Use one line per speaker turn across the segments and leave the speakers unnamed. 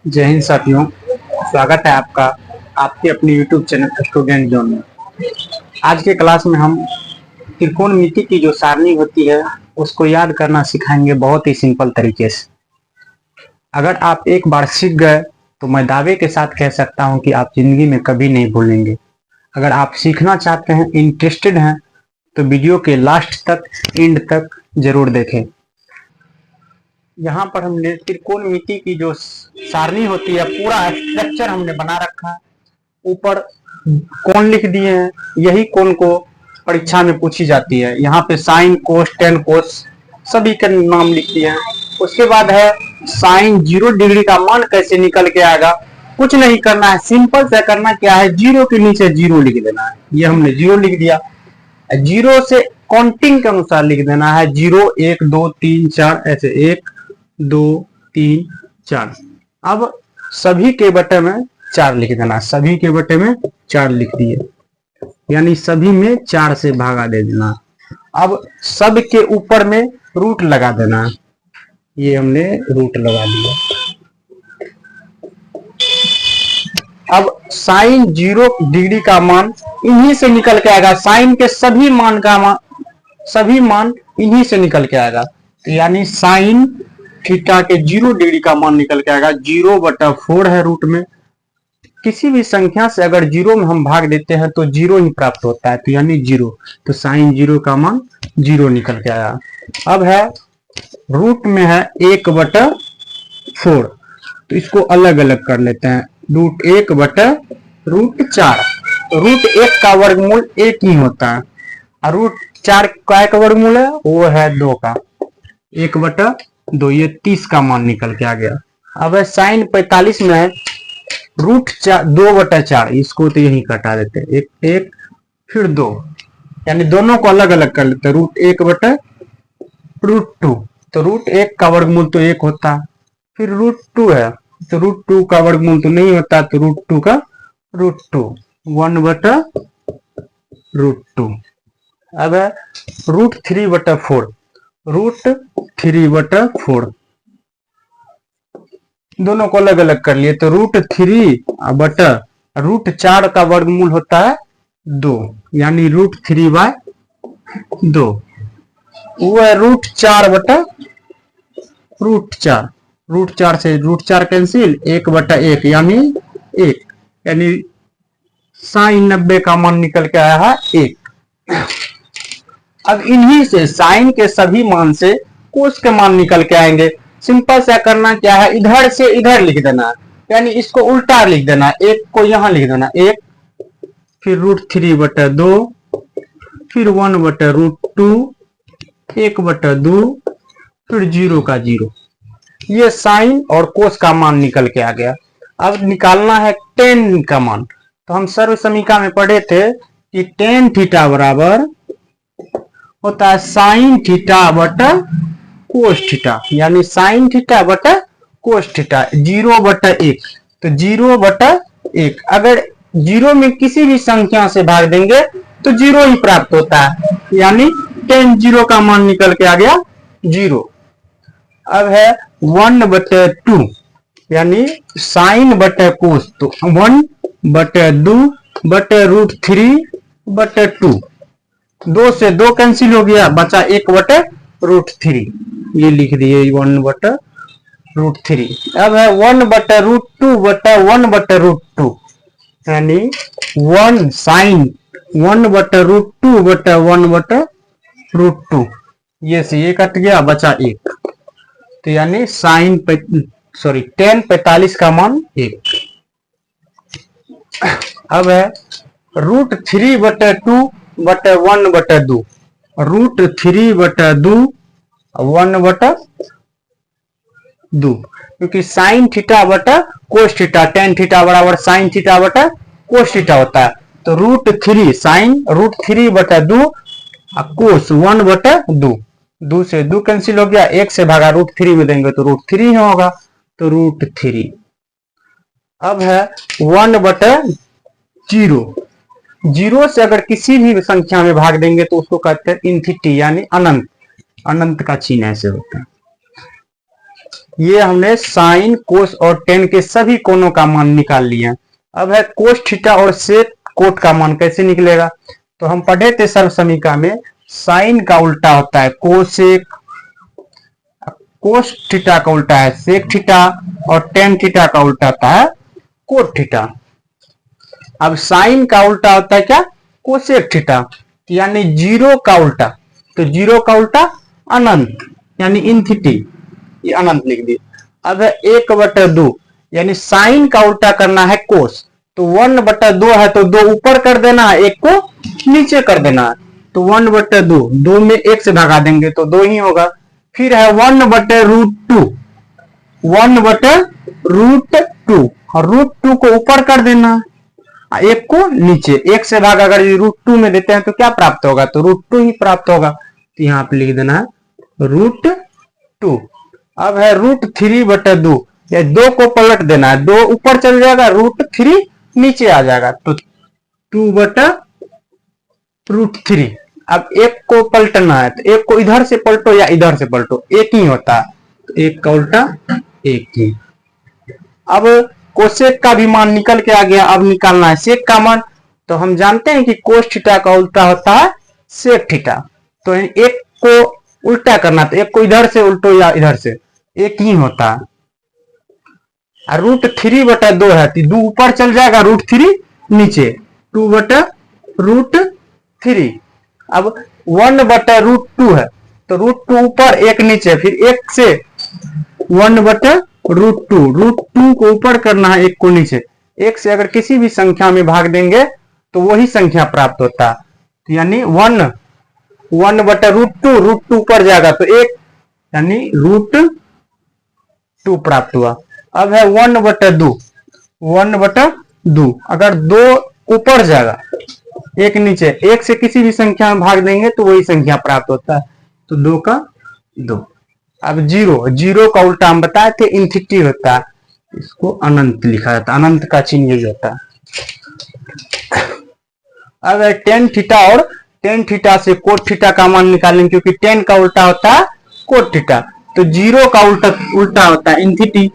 जय हिंद साथियों, स्वागत है आपका आपके अपने YouTube चैनल स्टूडेंट जोन में। आज के क्लास में हम त्रिकोणमिति की जो सारणी होती है उसको याद करना सिखाएंगे बहुत ही सिंपल तरीके से। अगर आप एक बार सीख गए तो मैं दावे के साथ कह सकता हूं कि आप जिंदगी में कभी नहीं भूलेंगे। अगर आप सीखना चाहते हैं, इंटरेस्टेड हैं, तो वीडियो के लास्ट तक, एंड तक जरूर देखें। यहाँ पर हमने त्रिकोणमिति की जो सारणी होती है पूरा स्ट्रक्चर हमने बना रखा है। ऊपर कोण लिख दिए हैं, यही कोण को परीक्षा में पूछी जाती है। यहाँ पे साइन, कोस, टेन, कोस सभी के नाम लिख दिए हैं। उसके बाद है साइन 0 डिग्री का मान कैसे निकल के आएगा। कुछ नहीं करना है, सिंपल से करना क्या है, 0 के नीचे 0 लिख देना है। ये हमने 0 लिख दिया। 0 से काउंटिंग के अनुसार लिख देना है, 0 1 2 3 4 ऐसे 1 2 3 4। अब सभी के बटे में 4 लिख देना, सभी के बटे में 4 लिख दिए, यानी सभी में 4 से भागा दे देना। अब सब के ऊपर में रूट लगा देना, ये हमने रूट लगा दिया। अब साइन 0 डिग्री का मान इन्हीं से निकल के आएगा। साइन के सभी मान इन्हीं से निकल के आएगा, तो यानी साइन थीटा के 0 डिग्री का मान निकल के आएगा। 0/4 है रूट में। किसी भी संख्या से अगर 0 में हम भाग देते हैं तो 0 ही प्राप्त होता है, तो यानी 0, तो साइन 0 का मान 0 निकल के आया। अब है रूट में है 1/4, तो इसको अलग अलग कर लेते हैं। रूट 1/√4, रूट 1 का वर्गमूल 1 ही होता है, और रूट 4 का वर्गमूल है वो है 2 का, 1/2, ये 30 का मान निकल के आ गया। अब है साइन 45 में है रूट 2/4, इसको तो यही कटा देते हैं, 1 फिर 2, यानी दोनों को अलग अलग कर लेते हैं। रूट 1/√2, तो रूट 1 का वर्गमूल तो 1 होता है। फिर रूट 2 है, तो रूट 2 का वर्गमूल तो नहीं होता, तो रूट 2 का √2, 1/√2। अब है रूट 3/4, रूट 3/4, दोनों को अलग अलग कर लिए, तो रूट 3/√4 का वर्गमूल होता है 2, यानी रूट 3/2। वो है रूट 4/√4, रूट 4 से रूट 4 कैंसिल, 1/1 यानी 1, यानी साइन 90 का मान निकल के आया है 1। अब इन्हीं से साइन के सभी मान से कोस के मान निकल के आएंगे। सिंपल सा करना क्या है, इधर से इधर लिख देना, यानी इसको उल्टा लिख देना, 1 को यहां लिख देना 1, फिर रूट 3/2, फिर 1/√2, 1/2, फिर 0 का 0। ये साइन और कोस का मान निकल के आ गया। अब निकालना है टेन का मान। तो हम सर्व समीकरण में पढ़े थे कि टेन थीटा बराबर होता है साइन थीटा बटा कोस थीटा, यानी साइन थीटा बटा कोस थीटा, 0/1, तो 0/1। अगर 0 में किसी भी संख्या से भाग देंगे तो 0 ही प्राप्त होता है, यानी टेन 0 का मान निकल के आ गया 0। अब है 1/2, यानी साइन बटे कोस, तो 1/2/√3/2, 2 से 2 कैंसिल हो गया, बचा 1/√3, ये लिख दिए 1/√3। अब है 1/√2/1/√2, यानी 1 साइन 1/√2/1/√2, ये से ये कट गया, बचा 1, तो यानी साइन टेन 45 का मान 1। अब है रूट 3/2/1/2, रूट 3/2/1/2, क्योंकि साइन थीटा बटा कोस थीटा, टेन थीटा बराबर साइन थीटा बटा कोस थीटा होता है, तो रूट 3 साइन रूट 3/2 कोस 1/2, 2 से 2 कैंसिल हो गया, 1 से भागा रूट 3 में देंगे तो रूट 3 होगा, तो रूट 3। अब है 1/0, 0 से अगर किसी भी संख्या में भाग देंगे तो उसको कहते हैं इन्फिनिटी, यानी अनंत, अनंत का चिन्ह ऐसे होता है। ये हमने साइन कोस और टेन के सभी कोणों का मान निकाल लिया। अब है कोस थीटा और सेक कोट का मान कैसे निकलेगा। तो हम पढ़े थे सर्व समीकरण में साइन का उल्टा होता है कोसेक, कोस थीटा का उल्टा है सेक थीटा और टेन थीटा का उल्टा होता है कोट थीटा। अब साइन का उल्टा होता है क्या कोसेक थीटा, यानी जीरो का उल्टा। तो जीरो का उल्टा अनंत यानी इनफिनिटी, ये अनंत लिख दिए। अब है 1/2 यानी साइन का उल्टा करना है कोस। तो 1/2 है तो 2 ऊपर कर देना है, 1 को नीचे कर देना है। तो 1/2, 2 में 1 से भगा देंगे तो 2 ही होगा। फिर है 1/√2, 1/√2 और √2 को ऊपर कर देना है, 1 को नीचे। 1 से भाग अगर √2 में देते हैं तो क्या प्राप्त होगा, तो √2 ही प्राप्त होगा। तो यहाँ पे लिख देना है √2। अब है √3/2, या 2 को पलट देना है, 2 ऊपर चल जाएगा, √3 नीचे आ जाएगा तो 2/√3। अब 1 को पलटना है तो 1 को इधर से पलटो या इधर से पलटो, 1 ही होता है। तो 1 का उल्टा 1 ही। अब कोसेक का भी मान निकल के आ गया, अब निकालना है सेक का मान। तो हम जानते हैं कि कोस थीटा का उल्टा होता है सेक थीटा। तो 1 को उल्टा करना, तो 1 को इधर से उल्टो या इधर से, 1 ही होता है। √3/2 है तो 2 ऊपर चल जाएगा, √3 नीचे, 2/√3। अब 1/√2 है तो √2 ऊपर 1 नीचे, फिर 1 से 1/√2, √2 को ऊपर करना है, 1 को नीचे। 1 से अगर किसी भी संख्या में भाग देंगे तो वही संख्या प्राप्त होता है। तो यानी 1/√2, √2 ऊपर जाएगा तो 1 यानी √2 प्राप्त हुआ। अब है 1/2, 1/2 अगर 2 ऊपर जाएगा 1 नीचे, 1 से किसी भी संख्या में भाग देंगे तो वही संख्या प्राप्त होता है। तो 2 का 2। अब जीरो का उल्टा हम बताए थे इनफिनिटी होता है, इसको अनंत लिखा जाता है, अनंत का चिन्ह यही होता है। अब टेन थीटा और टेन थीटा से कोट थीटा का मान निकालेंगे, क्योंकि टेन का उल्टा होता है कोट थीटा। तो जीरो का उल्टा होता है इनफिनिटी।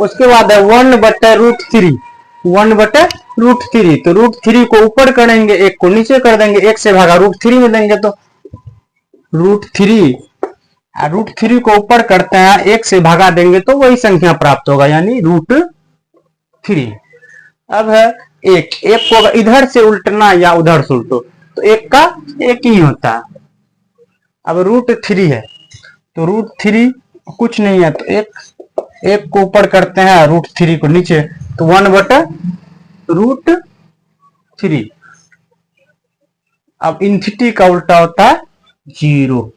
उसके बाद है 1/√3, 1/√3। तो √3 को ऊपर करेंगे, 1 को नीचे कर देंगे, 1 से भागा √3 में देंगे तो √3 को ऊपर करते हैं, 1 से भागा देंगे तो वही संख्या प्राप्त होगा, यानी √3। अब है 1 को इधर से उल्टना या उधर से उल्टो तो 1 का 1 ही होता है। अब √3 है तो √3 कुछ नहीं है तो 1 को ऊपर करते हैं, √3 को नीचे, तो 1/√3। अब इनफिनिटी का उल्टा होता है 0।